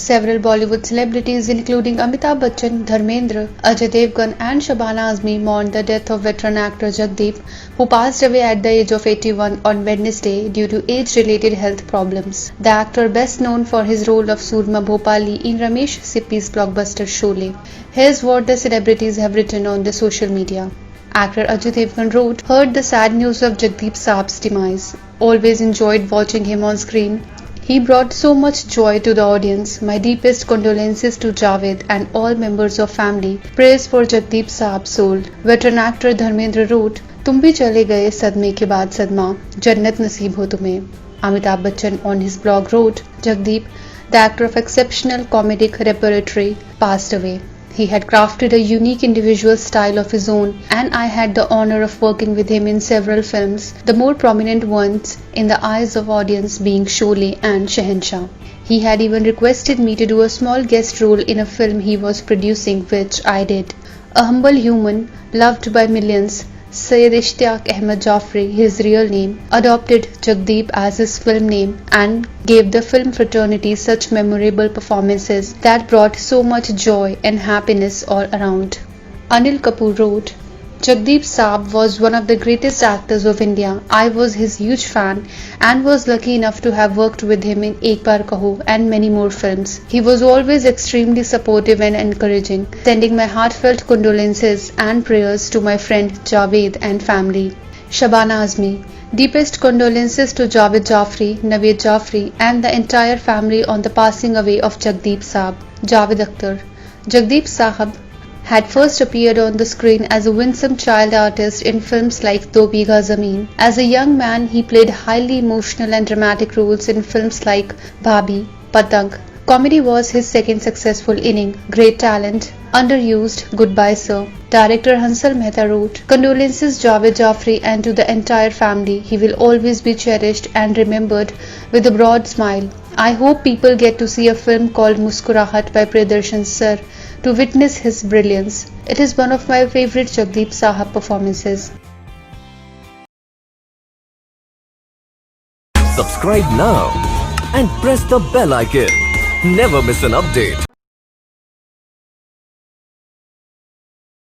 Several Bollywood celebrities, including Amitabh Bachchan, Dharmendra, Ajay Devgan, and Shabana Azmi, mourned the death of veteran actor Jagdeep, who passed away at the age of 81 on Wednesday due to age-related health problems. The actor, best known for his role of Surma Bhopali in Ramesh Sippy's blockbuster Sholay. Here's what the celebrities have written on the social media. Actor Ajay Devgan wrote, "Heard the sad news of Jagdeep Saab's demise. Always enjoyed watching him on screen. He brought so much joy to the audience. My deepest condolences to Javed and all members of family. Prayers for Jagdeep Saab's soul." Veteran actor Dharmendra wrote, "तुम भी चले गए सदमे के बाद सदमा, जन्नत नसीब हो तुम्हें." Amitabh Bachchan on his blog wrote, "Jagdeep, the actor of exceptional comedic repertoire, passed away. He had crafted a unique individual style of his own, and I had the honor of working with him in several films, the more prominent ones in the eyes of audience being Sholay and Shahenshah. He had even requested me to do a small guest role in a film he was producing, which I did. A humble human, loved by millions, Syed Ishtiaq Ahmed Jafri, his real name, adopted Jagdeep as his film name and gave the film fraternity such memorable performances that brought so much joy and happiness all around." Anil Kapoor wrote, "Jagdeep Saab was one of the greatest actors of India. I was his huge fan and was lucky enough to have worked with him in Ek Baar Kaho and many more films. He was always extremely supportive and encouraging. Sending my heartfelt condolences and prayers to my friend Javed and family." Shabana Azmi, "Deepest condolences to Javed Jafri, Naved Jafri and the entire family on the passing away of Jagdeep Saab." Javed Akhtar, "Jagdeep Sahab had first appeared on the screen as a winsome child artist in films like Do Bigha Zameen. As a young man, he played highly emotional and dramatic roles in films like Bhabhi, Patang. Comedy was his second successful inning. Great talent, underused. Goodbye, sir." Director Hansal Mehta wrote, "Condolences Javed Jafri and to the entire family. He will always be cherished and remembered with a broad smile. I hope people get to see a film called Muskurahat by Priyadarshan Sir to witness his brilliance. It is one of my favorite Jagdeep Sahab performances." Subscribe now and press the bell icon. Never miss an update.